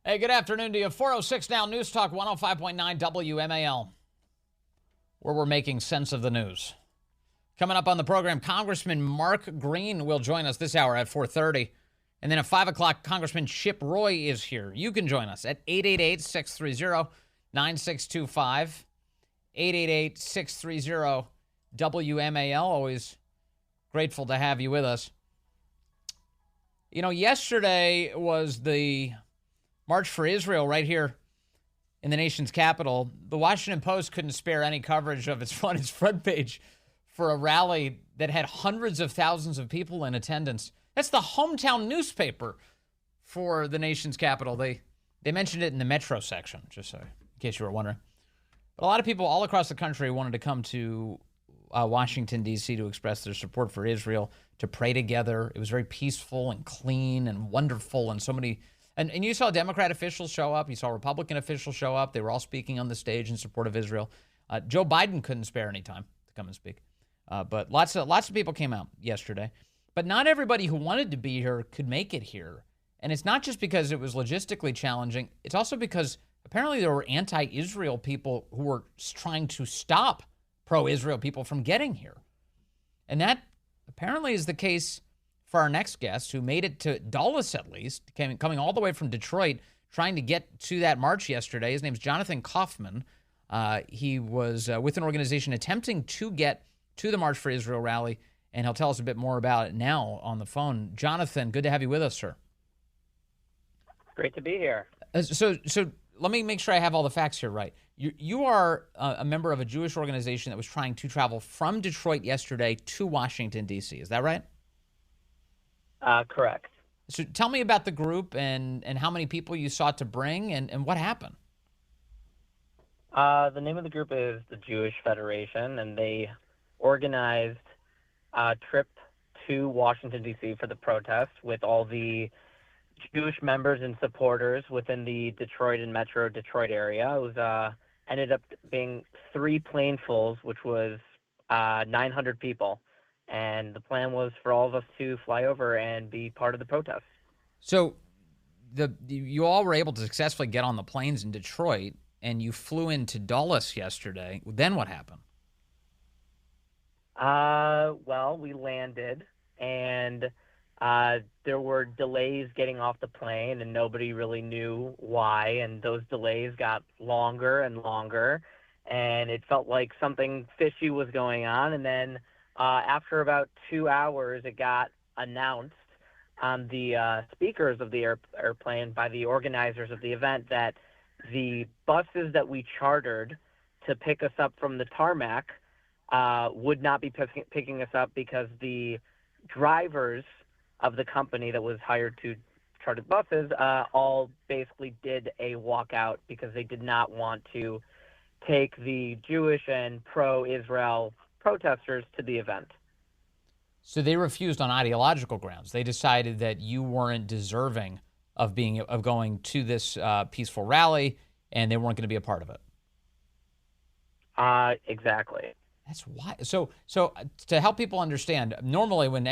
Hey, good afternoon to you. 406 now, News Talk 105.9 WMAL, where we're making sense of the news. Coming up on the program, Congressman Mark Green will join us this hour at 4:30. And then at 5 o'clock, Congressman Chip Roy is here. You can join us at 888-630-9625, 888-630-WMAL. Always grateful to have you with us. You know, yesterday was the March for Israel right here in the nation's capital. The Washington Post couldn't spare any coverage of its front page for a rally that had hundreds of thousands of people in attendance. That's the hometown newspaper for the nation's capital. They mentioned it in the Metro section, just so, in case you were wondering. But a lot of people all across the country wanted to come to Washington, D.C. to express their support for Israel, to pray together. It was very peaceful and clean and wonderful, and so many. And you saw Democrat officials show up. You saw Republican officials show up. They were all speaking on the stage in support of Israel. Joe Biden couldn't spare any time to come and speak. But lots of people came out yesterday. But not everybody who wanted to be here could make it here. And it's not just because it was logistically challenging. It's also because apparently there were anti-Israel people who were trying to stop pro-Israel people from getting here. And that apparently is the case for our next guest, who made it to Dulles at least, coming all the way from Detroit, trying to get to that march yesterday. His name's Jonathan Kaufman. He was with an organization attempting to get to the March for Israel rally, and he'll tell us a bit more about it now on the phone. Jonathan, good to have you with us, sir. Great to be here. So let me make sure I have all the facts here right. You are a member of a Jewish organization that was trying to travel from Detroit yesterday to Washington, D.C. Is that right? Correct. So tell me about the group and how many people you sought to bring and what happened. The name of the group is the Jewish Federation, and they organized a trip to Washington, D.C. for the protest with all the Jewish members and supporters within the Detroit and Metro Detroit area. It was ended up being 3 planefuls, which was 900 people. And the plan was for all of us to fly over and be part of the protest. So you all were able to successfully get on the planes in Detroit, and you flew into Dulles yesterday. Then what happened? Well, we landed, and there were delays getting off the plane, and nobody really knew why. And those delays got longer and longer, and it felt like something fishy was going on. And then after about 2 hours, it got announced on the speakers of the airplane by the organizers of the event that the buses that we chartered to pick us up from the tarmac would not be picking us up because the drivers of the company that was hired to charter buses all basically did a walkout because they did not want to take the Jewish and pro-Israel protesters to the event. So they refused on ideological grounds. They decided that you weren't deserving of going to this peaceful rally, and they weren't going to be a part of it. Exactly. That's why. So to help people understand, normally when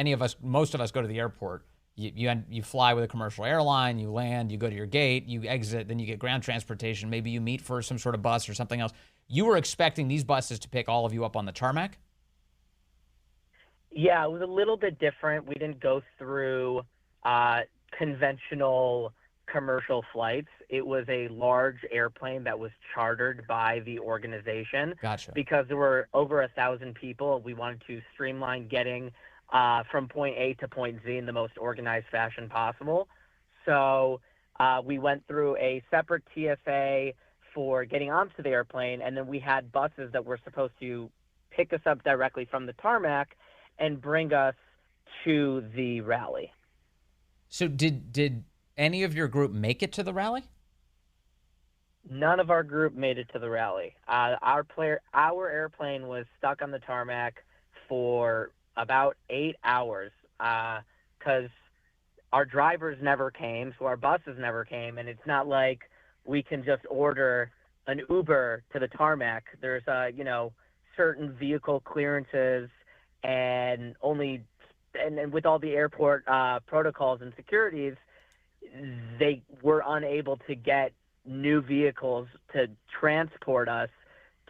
most of us go to the airport, you fly with a commercial airline, you land, you go to your gate, you exit, then you get ground transportation. Maybe you meet for some sort of bus or something else. You were expecting these buses to pick all of you up on the tarmac? Yeah, it was a little bit different. We didn't go through conventional commercial flights. It was a large airplane that was chartered by the organization. Gotcha. Because there were over 1,000 people. We wanted to streamline getting from point A to point Z in the most organized fashion possible. So we went through a separate TSA for getting onto the airplane, and then we had buses that were supposed to pick us up directly from the tarmac and bring us to the rally. So did any of your group make it to the rally? None of our group made it to the rally. Our airplane was stuck on the tarmac for about 8 hours because our drivers never came, so our buses never came, and it's not like we can just order an Uber to the tarmac. There's certain vehicle clearances and with all the airport protocols and securities, they were unable to get new vehicles to transport us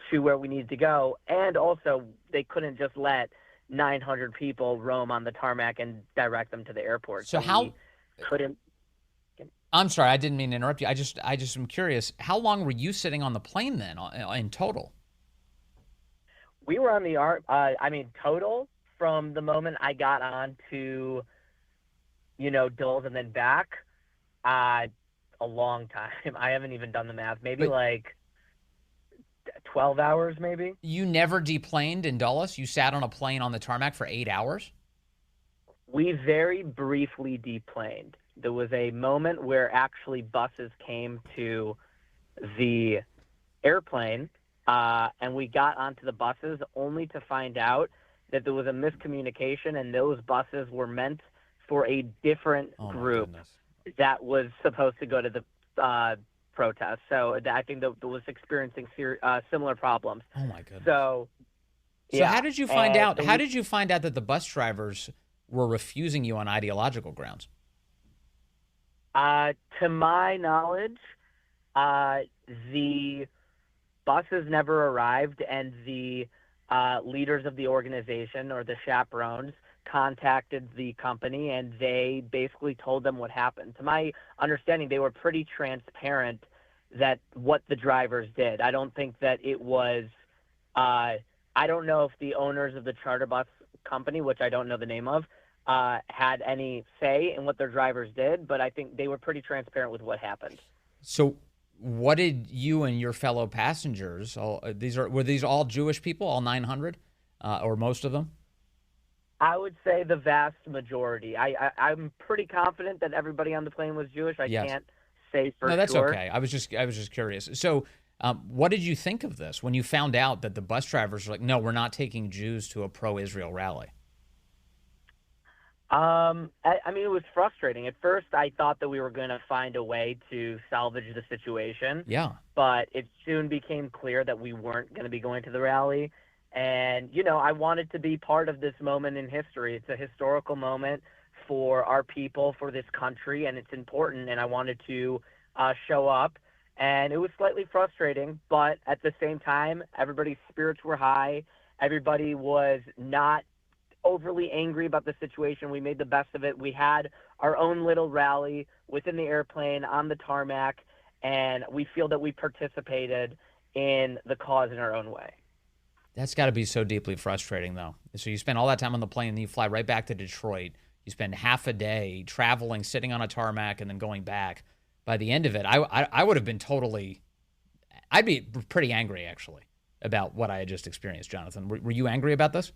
to where we needed to go. And also, they couldn't just let 900 people roam on the tarmac and direct them to the airport. So we couldn't. I'm sorry, I didn't mean to interrupt you. I just am curious. How long were you sitting on the plane then, in total? We were on the total from the moment I got on to, Dulles and then back, a long time. I haven't even done the math. Maybe like 12 hours, maybe. You never deplaned in Dulles? You sat on a plane on the tarmac for 8 hours? We very briefly deplaned. There was a moment where actually buses came to the airplane, and we got onto the buses only to find out that there was a miscommunication, and those buses were meant for a different group that was supposed to go to the protest. So I think that was experiencing similar problems. Oh my goodness! So yeah. How did you find out? How did you find out that the bus drivers were refusing you on ideological grounds? To my knowledge, the buses never arrived, and the leaders of the organization, or the chaperones, contacted the company, and they basically told them what happened. To my understanding, they were pretty transparent that what the drivers did. I don't think that it was I don't know if the owners of the charter bus company, which I don't know the name of, had any say in what their drivers did, but I think they were pretty transparent with what happened. So what did you and your fellow passengers, were these all Jewish people, all 900, or most of them? I would say the vast majority. I'm pretty confident that everybody on the plane was Jewish. I can't say for sure. No, that's okay. I was just curious. So what did you think of this when you found out that the bus drivers were like, no, we're not taking Jews to a pro-Israel rally? It was frustrating. At first, I thought that we were going to find a way to salvage the situation. Yeah. But it soon became clear that we weren't going to be going to the rally. And, I wanted to be part of this moment in history. It's a historical moment for our people, for this country, and it's important. And I wanted to show up. And it was slightly frustrating, but at the same time, everybody's spirits were high. Everybody was not overly angry about the situation. We made the best of it. We had our own little rally within the airplane on the tarmac, and we feel that we participated in the cause in our own way. That's got to be so deeply frustrating, though. So you spend all that time on the plane, and you fly right back to Detroit. You spend half a day traveling, sitting on a tarmac, and then going back. By the end of it, I would have been I'd be pretty angry, actually, about what I had just experienced, Jonathan. Were you angry about this?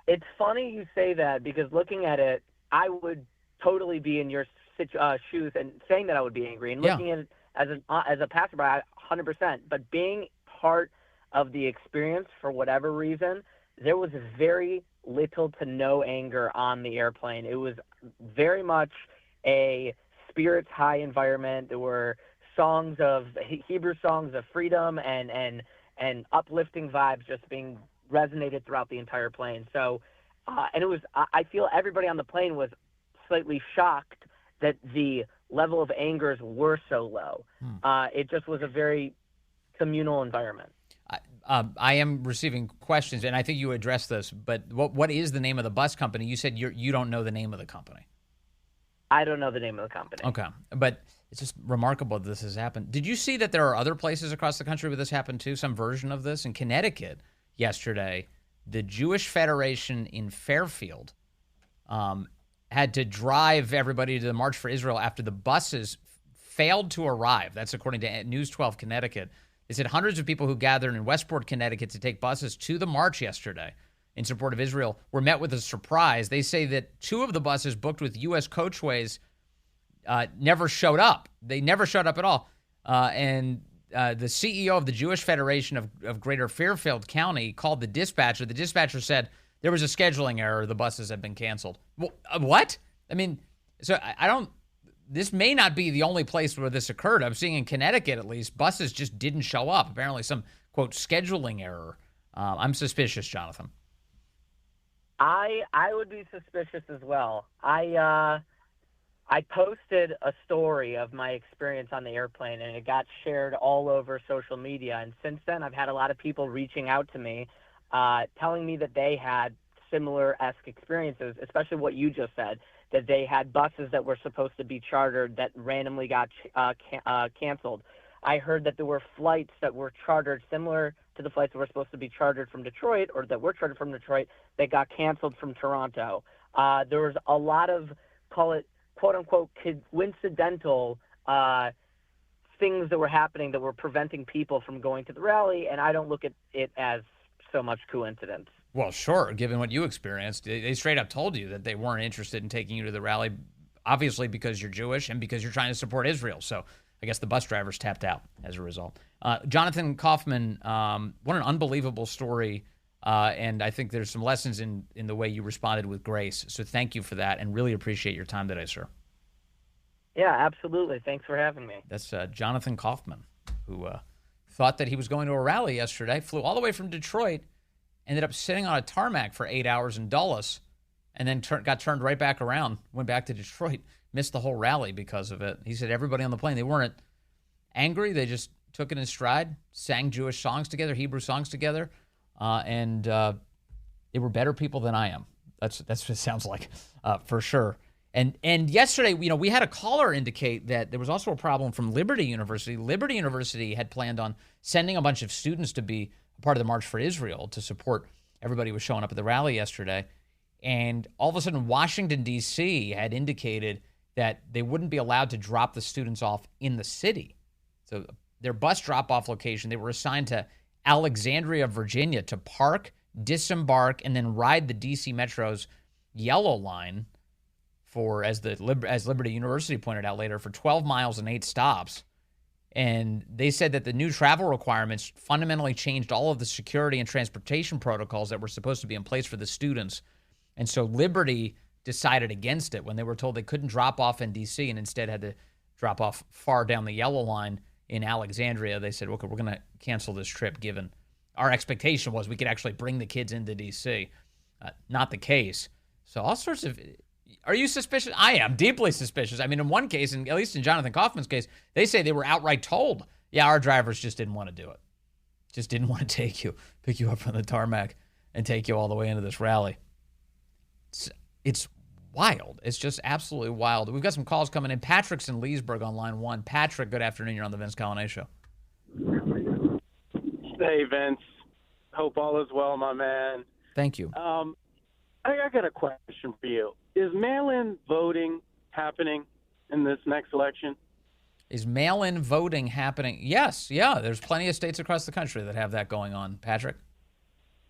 It's funny you say that, because looking at it, I would totally be in your shoes and saying that I would be angry. And looking at it as a passerby, 100%. But being part of the experience, for whatever reason, there was very little to no anger on the airplane. It was very much a spirits high environment. There were songs of Hebrew songs of freedom and uplifting vibes just being resonated throughout the entire plane. So, and it was, I feel everybody on the plane was slightly shocked that the level of angers were so low. It just was a very communal environment. I am receiving questions, and I think you addressed this, but what is the name of the bus company? You said you don't know the name of the company. I don't know the name of the company. Okay, but it's just remarkable that this has happened. Did you see that there are other places across the country where this happened too, some version of this? In Connecticut yesterday, the Jewish Federation in Fairfield had to drive everybody to the March for Israel after the buses failed to arrive. That's according to News 12 Connecticut. They said hundreds of people who gathered in Westport, Connecticut to take buses to the march yesterday in support of Israel were met with a surprise. They say that two of the buses booked with U.S. Coachways never showed up. They never showed up at all. And the CEO of the Jewish Federation of Greater Fairfield County called the dispatcher. The dispatcher said there was a scheduling error. The buses had been canceled. Well, what? I mean, so I don't... This may not be the only place where this occurred. I'm seeing in Connecticut, at least, buses just didn't show up. Apparently some, quote, scheduling error. I'm suspicious, Jonathan. I would be suspicious as well. I I posted a story of my experience on the airplane, and it got shared all over social media. And since then, I've had a lot of people reaching out to me, telling me that they had similar-esque experiences, especially what you just said, that they had buses that were supposed to be chartered that randomly got canceled. I heard that there were flights that were chartered similar to the flights that were supposed to be chartered from Detroit, or that were chartered from Detroit, that got canceled from Toronto. There was a lot of, call it, quote-unquote, coincidental things that were happening that were preventing people from going to the rally, and I don't look at it as so much coincidence. Well, sure, given what you experienced. They straight up told you that they weren't interested in taking you to the rally, obviously because you're Jewish and because you're trying to support Israel. So I guess the bus drivers tapped out as a result. Jonathan Kaufman, what an unbelievable story. And I think there's some lessons in the way you responded with grace. So thank you for that, and really appreciate your time today, sir. Yeah, absolutely. Thanks for having me. That's Jonathan Kaufman, who thought that he was going to a rally yesterday, flew all the way from Detroit, ended up sitting on a tarmac for 8 hours in Dulles, and then got turned right back around, went back to Detroit, missed the whole rally because of it. He said everybody on the plane, they weren't angry. They just took it in stride, sang Jewish songs together, Hebrew songs together, and they were better people than I am. That's what it sounds like, for sure. And yesterday, we had a caller indicate that there was also a problem from Liberty University. Liberty University had planned on sending a bunch of students to be part of the March for Israel to support everybody who was showing up at the rally yesterday. And all of a sudden, Washington, D.C. had indicated that they wouldn't be allowed to drop the students off in the city. So their bus drop-off location, they were assigned to Alexandria, Virginia, to park, disembark, and then ride the D.C. Metro's Yellow Line for, as Liberty University pointed out later, for 12 miles and 8 stops. And they said that the new travel requirements fundamentally changed all of the security and transportation protocols that were supposed to be in place for the students. And so Liberty decided against it when they were told they couldn't drop off in D.C. and instead had to drop off far down the Yellow Line in Alexandria. They said, okay, we're going to cancel this trip, given our expectation was we could actually bring the kids into D.C. Not the case. So all sorts of... Are you suspicious? I am deeply suspicious. I mean, in one case, and at least in Jonathan Kaufman's case, they say they were outright told, yeah, our drivers just didn't want to do it. Just didn't want to pick you up from the tarmac and take you all the way into this rally. It's wild. It's just absolutely wild. We've got some calls coming in. Patrick's in Leesburg on line 1. Patrick, good afternoon. You're on the Vince Coglianese Show. Hey, Vince. Hope all is well, my man. Thank you. I got a question for you. Is mail-in voting happening in this next election? Is mail-in voting happening? Yes. Yeah. There's plenty of states across the country that have that going on. Patrick?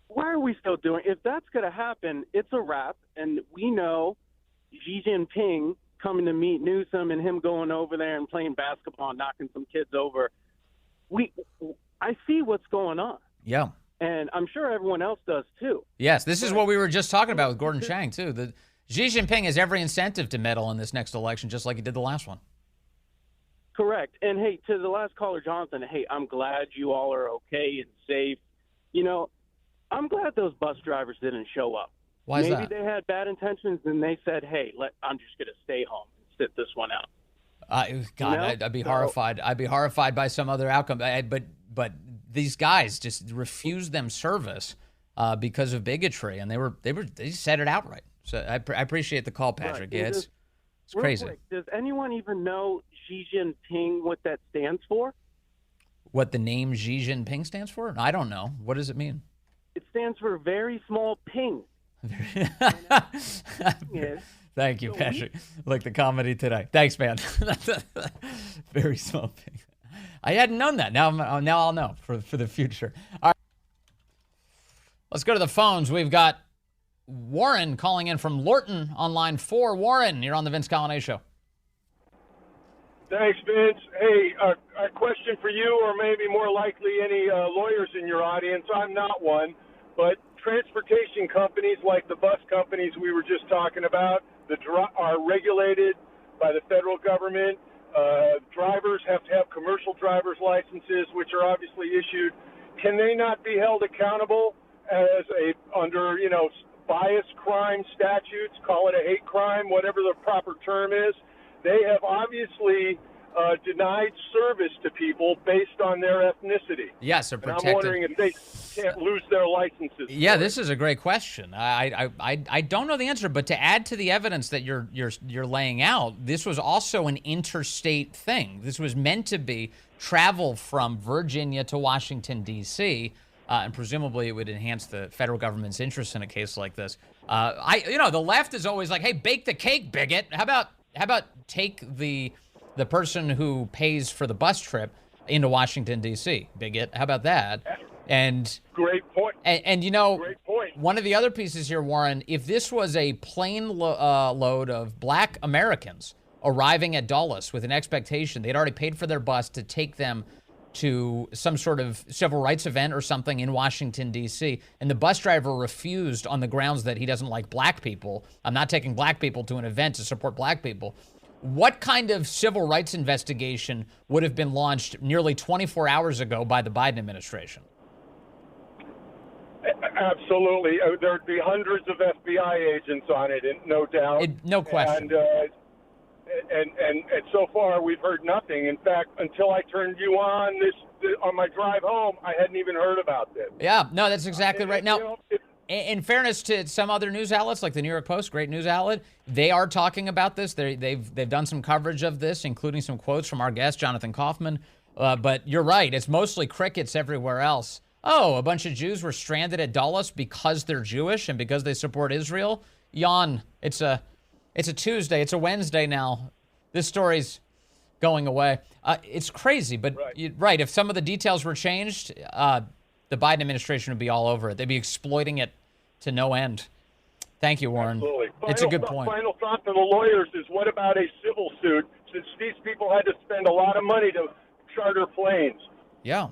Why are we still doing it? If that's going to happen, it's a wrap. And we know Xi Jinping coming to meet Newsom and him going over there and playing basketball and knocking some kids over. I see what's going on. Yeah. And I'm sure everyone else does, too. Yes. This is what we were just talking about with Gordon Chang, too. Xi Jinping has every incentive to meddle in this next election, just like he did the last one. Correct. And, hey, to the last caller, Jonathan, hey, I'm glad you all are okay and safe. I'm glad those bus drivers didn't show up. Why is that? Maybe they had bad intentions and they said, hey, I'm just going to stay home and sit this one out. I'd be horrified. I'd be horrified by some other outcome. But these guys just refused them service because of bigotry, and they said it outright. So I appreciate the call, Patrick. Right. Yeah, it's crazy. Quick, does anyone even know Xi Jinping, what that stands for? What the name Xi Jinping stands for? I don't know. What does it mean? It stands for very small ping. Thank you, Patrick. Like the comedy today. Thanks, man. Very small ping. I hadn't known that. Now I'll know for the future. All right. Let's go to the phones. We've got Warren calling in from Lorton on line 4. Warren, you're on the Vince Coglianese Show. Thanks, Vince. Hey, a question for you, or maybe more likely any lawyers in your audience. I'm not one, but transportation companies like the bus companies we were just talking about are regulated by the federal government. Drivers have to have commercial driver's licenses, which are obviously issued. Can they not be held accountable under bias crime statutes, call it a hate crime, whatever the proper term is, they have obviously denied service to people based on their ethnicity. Yes, and I'm wondering if they can't lose their licenses. Yeah, this is a great question. I don't know the answer, but to add to the evidence that you're laying out, this was also an interstate thing. This was meant to be travel from Virginia to Washington, D.C., and presumably it would enhance the federal government's interest in a case like this. The left is always like, hey, bake the cake, bigot. How about take the person who pays for the bus trip into Washington, D.C., bigot? How about that? And great point. And great point. One of the other pieces here, Warren, if this was a plane load of black Americans arriving at Dulles with an expectation, they'd already paid for their bus to take them to some sort of civil rights event or something in Washington, D.C., and the bus driver refused on the grounds that he doesn't like black people. I'm not taking black people to an event to support black people. What kind of civil rights investigation would have been launched nearly 24 hours ago by the Biden administration? Absolutely. There'd be hundreds of FBI agents on it, no doubt. No question. And so far, we've heard nothing. In fact, until I turned you on my drive home, I hadn't even heard about this. Yeah, no, that's exactly right. Now, in fairness to some other news outlets, like the New York Post, great news outlet, they are talking about this. They've done some coverage of this, including some quotes from our guest, Jonathan Kaufman. But you're right. It's mostly crickets everywhere else. Oh, a bunch of Jews were stranded at Dulles because they're Jewish and because they support Israel. Yawn. It's a Tuesday. It's a Wednesday now. This story's going away. It's crazy, but right. If some of the details were changed, the Biden administration would be all over it. They'd be exploiting it to no end. Thank you, Warren. Absolutely. It's a good point. Final thought for the lawyers is, what about a civil suit, since these people had to spend a lot of money to charter planes? Yeah,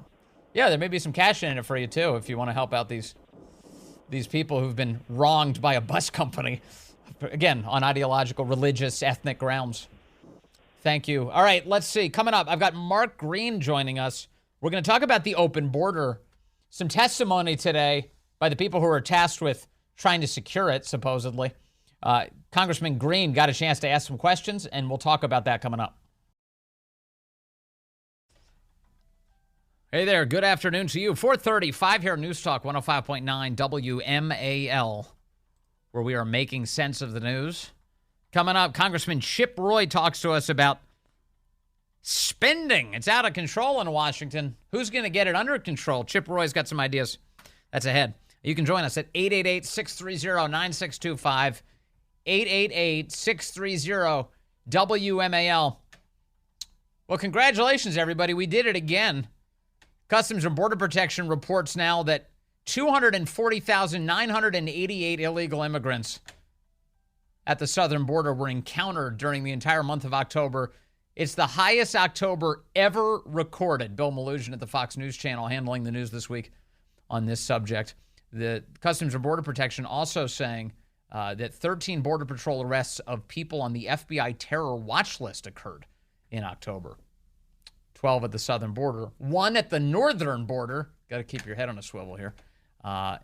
there may be some cash in it for you, too, if you want to help out these people who've been wronged by a bus company, again, on ideological, religious, ethnic grounds. Thank you. All right, let's see. Coming up, I've got Mark Green joining us. We're going to talk about the open border. Some testimony today by the people who are tasked with trying to secure it, supposedly. Congressman Green got a chance to ask some questions, and we'll talk about that coming up. Hey there, good afternoon to you. 4:35 here on News Talk 105.9 WMAL, where we are making sense of the news. Coming up, Congressman Chip Roy talks to us about spending. It's out of control in Washington. Who's going to get it under control? Chip Roy's got some ideas. That's ahead. You can join us at 888-630-9625, 888-630-WMAL. Well, congratulations, everybody. We did it again. Customs and Border Protection reports now that 240,988 illegal immigrants at the southern border were encountered during the entire month of October. It's the highest October ever recorded. Bill Malugin at the Fox News Channel handling the news this week on this subject. The Customs and Border Protection also saying that 13 Border Patrol arrests of people on the FBI terror watch list occurred in October. 12 at the southern border, 1 at the northern border. Got to keep your head on a swivel here.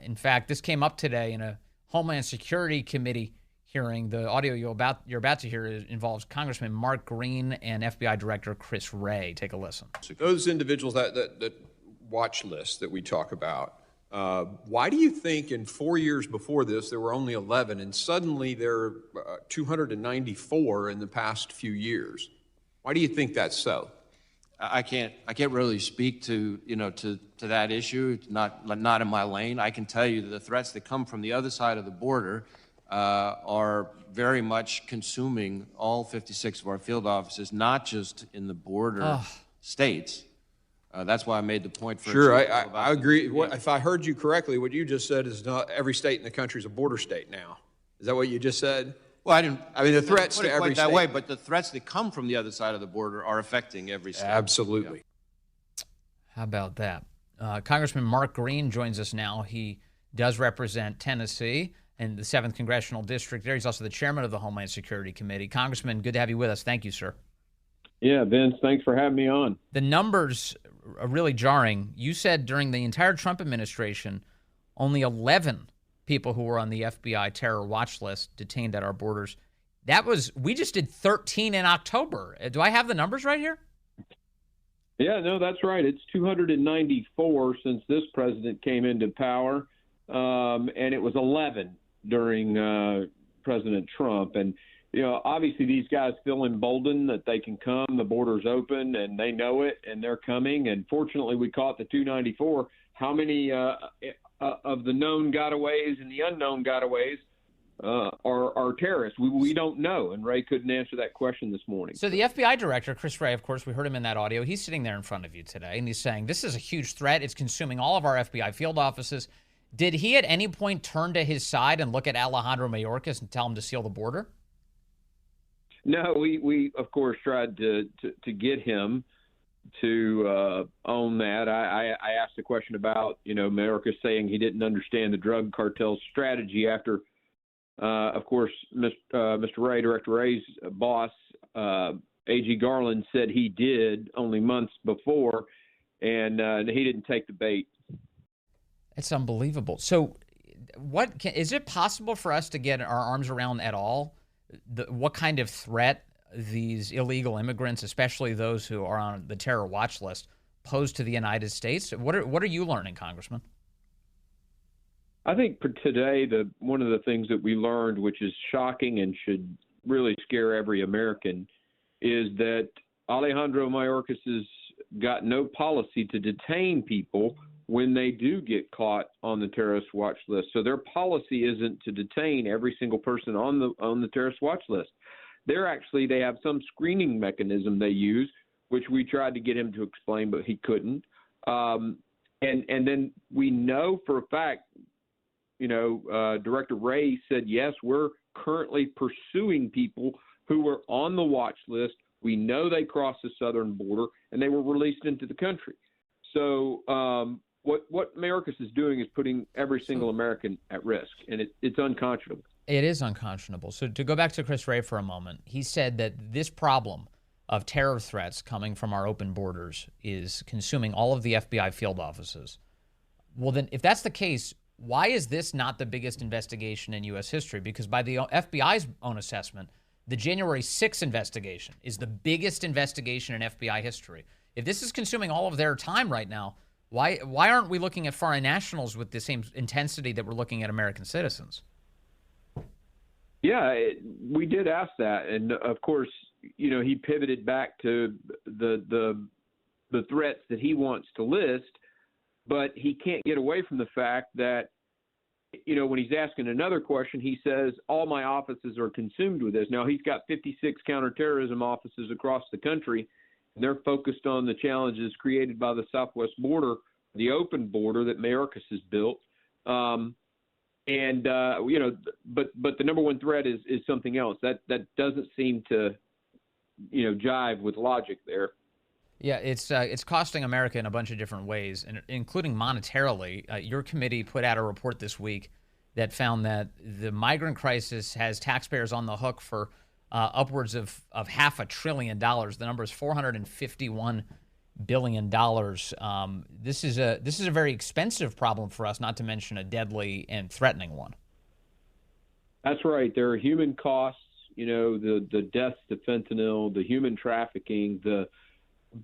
In fact, this came up today in a Homeland Security Committee hearing. The audio you're about to hear involves Congressman Mark Green and FBI Director Chris Wray. Take a listen. Those individuals that watch list that we talk about, why do you think in 4 years before this there were only 11 and suddenly there are 294 in the past few years? Why do you think that's so? I can't really speak to that issue. It's not in my lane. I can tell you that the threats that come from the other side of the border are very much consuming all 56 of our field offices, not just in the border states. That's why I made the point. Sure, I agree. If I heard you correctly, what you just said is not every state in the country is a border state now. Is that what you just said? Well, I didn't. I mean, the threats to every state. That way, but the threats that come from the other side of the border are affecting every state. Absolutely. Yeah. How about that? Congressman Mark Green joins us now. He does represent Tennessee in the 7th Congressional District there. He's also the chairman of the Homeland Security Committee. Congressman, good to have you with us. Thank you, sir. Yeah, Vince, thanks for having me on. The numbers are really jarring. You said during the entire Trump administration, only 11 people who were on the FBI terror watch list detained at our borders. We just did 13 in October. Do I have the numbers right here? Yeah, no, that's right. It's 294 since this president came into power, and it was 11 during President Trump. And, obviously these guys feel emboldened that they can come. The border's open, and they know it, and they're coming. And fortunately, we caught the 294. How many of the known gotaways and the unknown gotaways are terrorists? We don't know, and Wray couldn't answer that question this morning. So the FBI director, Chris Wray, of course, we heard him in that audio. He's sitting there in front of you today, and he's saying this is a huge threat. It's consuming all of our FBI field offices. Did he at any point turn to his side and look at Alejandro Mayorkas and tell him to seal the border? No, we of course tried to get him to own that. I asked a question about, Mayorkas saying he didn't understand the drug cartel's strategy after, of course, Mr. Wray, Director Wray's boss, A.G. Garland, said he did only months before, and he didn't take the bait. It's unbelievable. So is it possible for us to get our arms around at all what kind of threat these illegal immigrants, especially those who are on the terror watch list, pose to the United States? What are you learning, Congressman? I think for today, one of the things that we learned, which is shocking and should really scare every American, is that Alejandro Mayorkas has got no policy to detain people when they do get caught on the terrorist watch list. So their policy isn't to detain every single person on the terrorist watch list. They have some screening mechanism they use, which we tried to get him to explain, but he couldn't. And then we know for a fact, Director Wray said, yes, we're currently pursuing people who were on the watch list. We know they crossed the southern border and they were released into the country. So what Mayorkas is doing is putting every single American at risk, and it's unconscionable. It is unconscionable. So to go back to Chris Wray for a moment, he said that this problem of terror threats coming from our open borders is consuming all of the FBI field offices. Well, then, if that's the case, why is this not the biggest investigation in U.S. history? Because by the FBI's own assessment, the January 6th investigation is the biggest investigation in FBI history. If this is consuming all of their time right now, why aren't we looking at foreign nationals with the same intensity that we're looking at American citizens? Yeah, we did ask that, and of course, he pivoted back to the threats that he wants to list, but he can't get away from the fact that, when he's asking another question, he says all my offices are consumed with this. Now he's got 56 counterterrorism offices across the country. They're focused on the challenges created by the southwest border, the open border that Mayorkas has built. But the number one threat is something else. That doesn't seem to, jive with logic there. Yeah, it's costing America in a bunch of different ways, including monetarily. Your committee put out a report this week that found that the migrant crisis has taxpayers on the hook for upwards of $500 billion. The number is $451 billion. This is a very expensive problem for us, not to mention a deadly and threatening one. That's right. There are human costs. The deaths to fentanyl, the human trafficking, the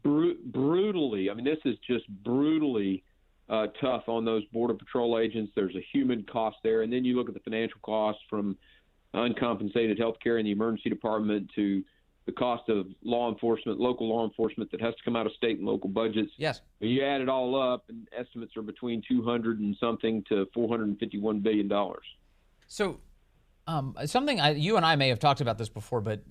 brutally. I mean, this is just brutally tough on those Border Patrol agents. There's a human cost there, and then you look at the financial costs from uncompensated health care in the emergency department to the cost of law enforcement, local law enforcement that has to come out of state and local budgets. Yes. You add it all up, and estimates are between 200 and something to $451 billion. So something you and I may have talked about this before, but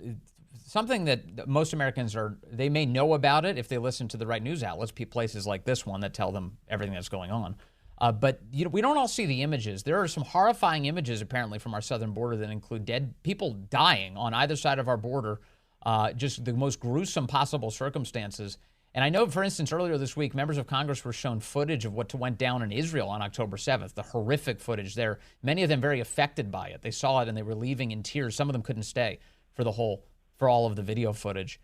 something that most Americans they may know about it if they listen to the right news outlets, places like this one that tell them everything that's going on. But we don't all see the images. There are some horrifying images apparently from our southern border that include dead people dying on either side of our border, just the most gruesome possible circumstances. And I know, for instance, earlier this week, members of Congress were shown footage of what went down in Israel on October 7th, the horrific footage there. Many of them very affected by it. They saw it and they were leaving in tears. Some of them couldn't stay for all of the video footage.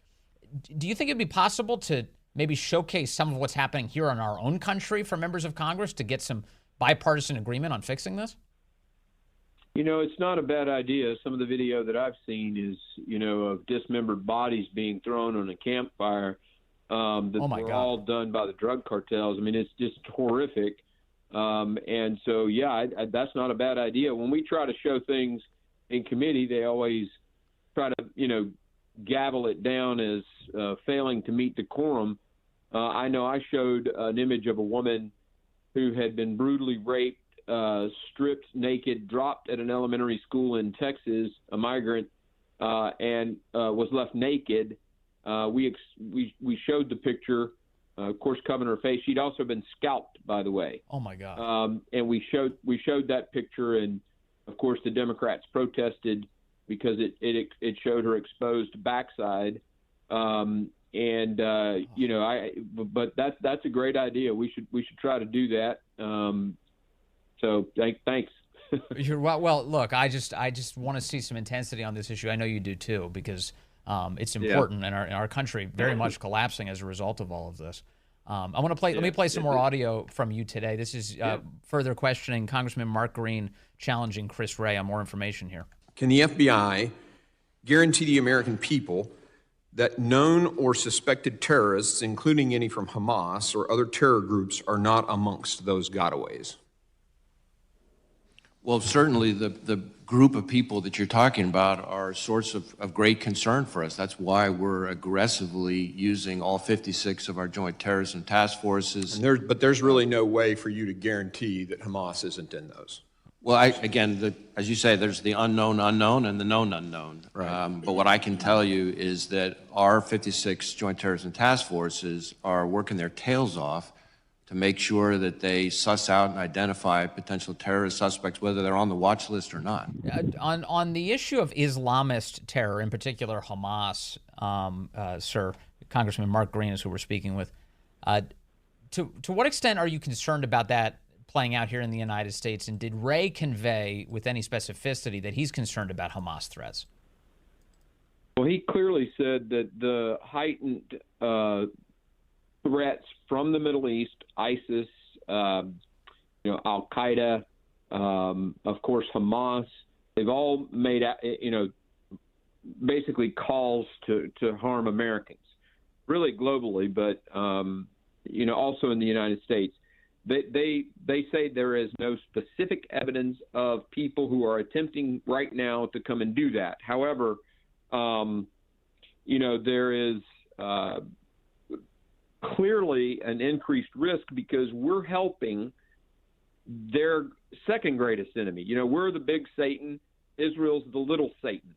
Do you think it'd be possible to maybe showcase some of what's happening here in our own country for members of Congress to get some bipartisan agreement on fixing this? It's not a bad idea. Some of the video that I've seen is, of dismembered bodies being thrown on a campfire that were all done by the drug cartels. I mean, it's just horrific. And so, that's not a bad idea. When we try to show things in committee, they always try to, gavel it down as failing to meet decorum. I know I showed an image of a woman who had been brutally raped, stripped naked, dropped at an elementary school in Texas, a migrant, and was left naked. We showed the picture, of course, covering her face. She'd also been scalped, by the way. Oh my God! And we showed that picture, and of course, the Democrats protested because it showed her exposed backside. But that's a great idea. We should try to do that. So thanks. Well, look, I just want to see some intensity on this issue. I know you do too, because it's important, and our country very much collapsing as a result of all of this. I want to play. Let me play some more audio from you today. This is further questioning Congressman Mark Green challenging Chris Wray on more information here. Can the FBI guarantee the American people that known or suspected terrorists, including any from Hamas or other terror groups, are not amongst those gotaways? Well, certainly the group of people that you're talking about are a source of great concern for us. That's why we're aggressively using all 56 of our joint terrorism task forces. But there's really no way for you to guarantee that Hamas isn't in those. Well, as you say, there's the unknown unknown and the known unknown. Right. But what I can tell you is that our 56 joint terrorism task forces are working their tails off to make sure that they suss out and identify potential terrorist suspects, whether they're on the watch list or not. On the issue of Islamist terror, in particular Hamas, sir, Congressman Mark Green is who we're speaking with. To what extent are you concerned about that playing out here in the United States? And did Wray convey with any specificity that he's concerned about Hamas threats? Well, he clearly said that the heightened threats from the Middle East, ISIS, Al-Qaeda, of course, Hamas, they've all made, basically calls to harm Americans, really globally, but, also in the United States. They say there is no specific evidence of people who are attempting right now to come and do that. However, there is clearly an increased risk because we're helping their second greatest enemy. We're the big Satan. Israel's the little Satan.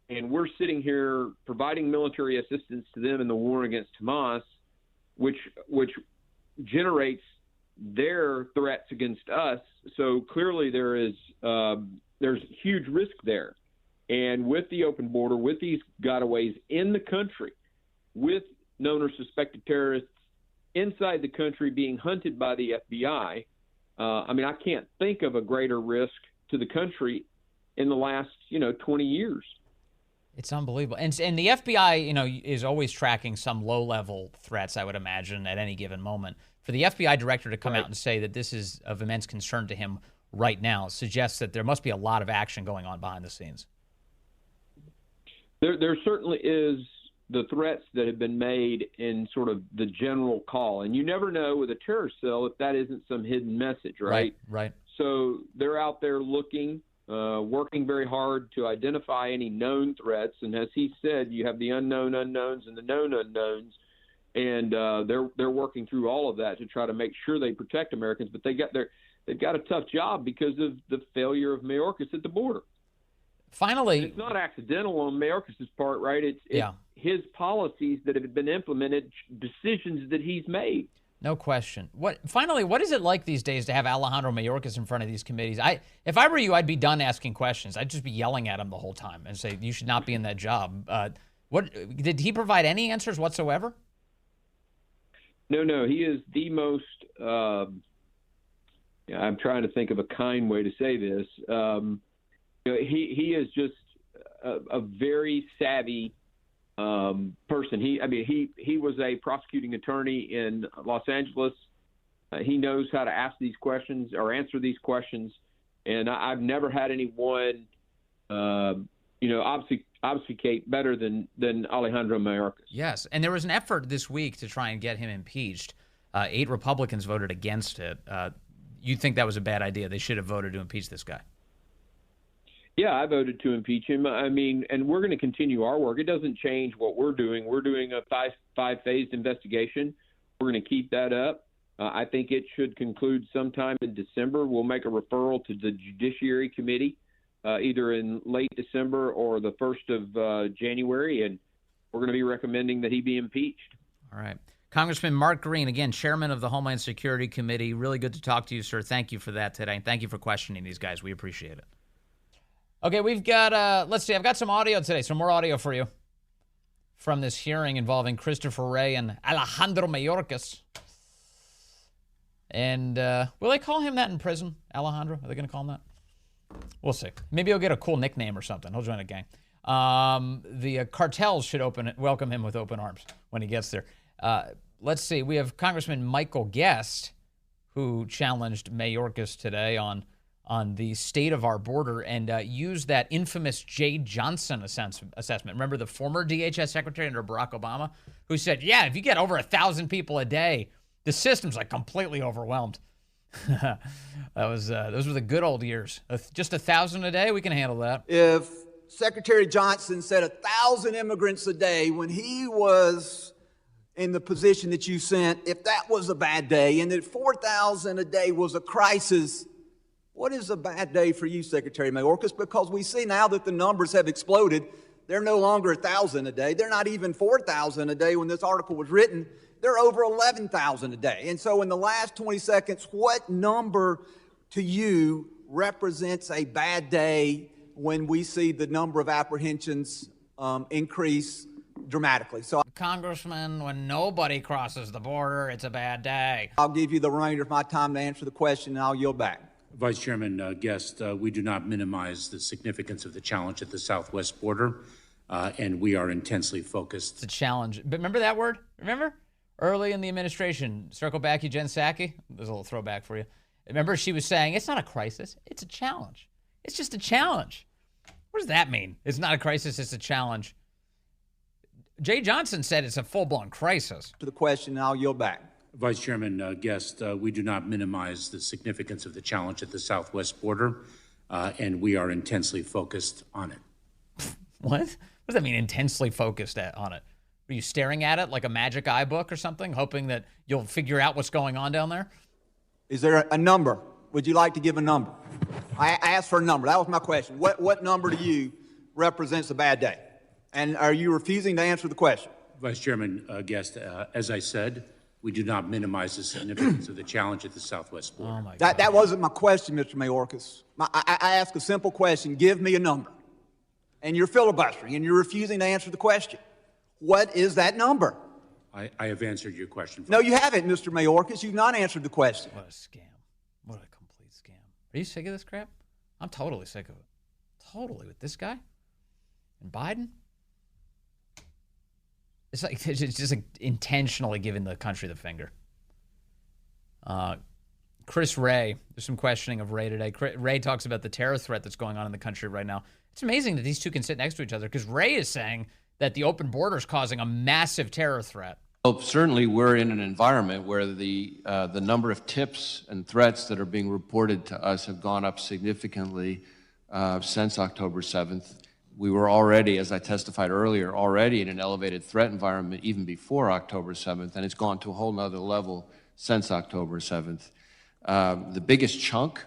And we're sitting here providing military assistance to them in the war against Hamas, which generates their threats against us. So clearly there's huge risk there. And with the open border, with these gotaways in the country, with known or suspected terrorists inside the country being hunted by the FBI, I can't think of a greater risk to the country in the last, 20 years. It's unbelievable. And the FBI, is always tracking some low-level threats, I would imagine, at any given moment. For the FBI director to come out and say that this is of immense concern to him right now suggests that there must be a lot of action going on behind the scenes. There certainly is the threats that have been made in sort of the general call. And you never know with a terrorist cell if that isn't some hidden message, right? Right. So they're out there looking, working very hard to identify any known threats. And as he said, you have the unknown unknowns and the known unknowns. And they're working through all of that to try to make sure they protect Americans. But they've got a tough job because of the failure of Mayorkas at the border. Finally, it's not accidental on Mayorkas' part, right? It's his policies that have been implemented, decisions that he's made. No question. What is it like these days to have Alejandro Mayorkas in front of these committees? If I were you, I'd be done asking questions. I'd just be yelling at him the whole time and say, you should not be in that job. What did he provide any answers whatsoever? No, he is the most, I'm trying to think of a kind way to say this. He is just a very savvy person. He was a prosecuting attorney in Los Angeles. He knows how to ask these questions or answer these questions. And I've never had anyone, obfuscate better than Alejandro Mayorkas. Yes, and there was an effort this week to try and get him impeached. 8 Republicans voted against it. You think that was a bad idea? They should have voted to impeach this guy. Yeah, I voted to impeach him. I mean, and we're going to continue our work. It doesn't change what we're doing. We're doing a five-phased investigation. We're going to keep that up. I think it should conclude sometime in December. We'll make a referral to the Judiciary Committee either in late December or the 1st of January, and we're going to be recommending that he be impeached. All right. Congressman Mark Green, again, chairman of the Homeland Security Committee. Really good to talk to you, sir. Thank you for that today, and thank you for questioning these guys. We appreciate it. Okay, we've got, let's see, I've got some audio today, some more audio for you from this hearing involving Christopher Wray and Alejandro Mayorkas. And will they call him that in prison, Alejandro? Are they going to call him that? We'll see. Maybe he'll get a cool nickname or something. He'll join a gang. The cartels should welcome him with open arms when he gets there. Let's see. We have Congressman Michael Guest, who challenged Mayorkas today on the state of our border and used that infamous Jay Johnson assessment. Remember the former DHS secretary under Barack Obama, who said, yeah, if you get over 1,000 people a day, the system's like completely overwhelmed. Those were the good old years. Just 1,000 a day, we can handle that. If Secretary Johnson said 1,000 immigrants a day when he was in the position that you sent, if that was a bad day, and that 4,000 a day was a crisis, what is a bad day for you, Secretary Mayorkas? Because we see now that the numbers have exploded. They're no longer 1,000 a day. They're not even 4,000 a day when this article was written. They're over 11,000 a day. And so in the last 20 seconds, what number to you represents a bad day when we see the number of apprehensions increase dramatically? So, Congressman, when nobody crosses the border, it's a bad day. I'll give you the remainder of my time to answer the question, and I'll yield back. Vice Chairman Guest, we do not minimize the significance of the challenge at the southwest border, and we are intensely focused. It's a challenge. But remember that word? Remember? Early in the administration, circle back, Jen Psaki. There's a little throwback for you. Remember, she was saying, it's not a crisis, it's a challenge. It's just a challenge. What does that mean? It's not a crisis, it's a challenge. Jay Johnson said it's a full-blown crisis. To the question, and I'll yield back. Vice Chairman Guest, we do not minimize the significance of the challenge at the southwest border, and we are intensely focused on it. What? What does that mean, intensely focused on it? Are you staring at it like a magic eye book or something, hoping that you'll figure out what's going on down there? Is there a number? Would you like to give a number? I asked for a number. That was my question. What number to you represents a bad day? And are you refusing to answer the question? Vice Chairman Guest, as I said, we do not minimize the significance of the challenge at the southwest border. Oh my God. That wasn't my question, Mr. Mayorkas. I asked a simple question. Give me a number. And you're filibustering, and you're refusing to answer the question. What is that number? I have answered your question. No, you haven't, Mr. Mayorkas. You've not answered the question. What a scam. What a complete scam. Are you sick of this crap? I'm totally sick of it. Totally, with this guy and Biden. It's just like intentionally giving the country the finger. Chris Wray, there's some questioning of Wray today. Wray talks about the terror threat that's going on in the country right now. It's amazing that these two can sit next to each other because Wray is saying that the open border is causing a massive terror threat. Well, certainly we're in an environment where the number of tips and threats that are being reported to us have gone up significantly since October 7th. We were already, as I testified earlier, already in an elevated threat environment even before October 7th, and it's gone to a whole nother level since October 7th. The biggest chunk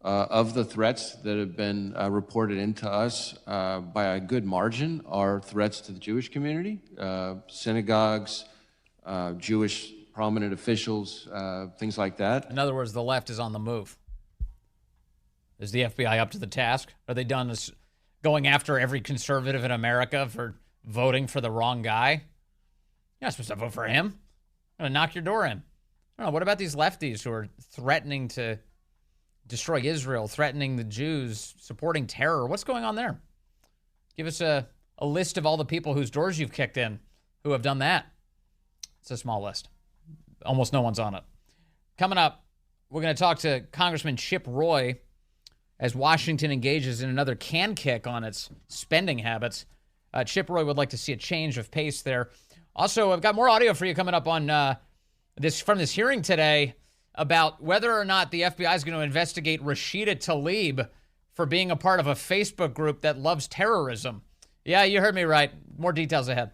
of the threats that have been reported into us by a good margin are threats to the Jewish community, synagogues, Jewish prominent officials, things like that. In other words, the left is on the move. Is the FBI up to the task? Are they done going after every conservative in America for voting for the wrong guy? You're not supposed to vote for him. I'm going to knock your door in. I don't know. What about these lefties who are threatening to destroy Israel, threatening the Jews, supporting terror? What's going on there? Give us a list of all the people whose doors you've kicked in who have done that. It's a small list. Almost no one's on it. Coming up, we're going to talk to Congressman Chip Roy, as Washington engages in another can kick on its spending habits. Chip Roy would like to see a change of pace there. Also, I've got more audio for you coming up on from this hearing today about whether or not the FBI is going to investigate Rashida Tlaib for being a part of a Facebook group that loves terrorism. Yeah, you heard me right. More details ahead.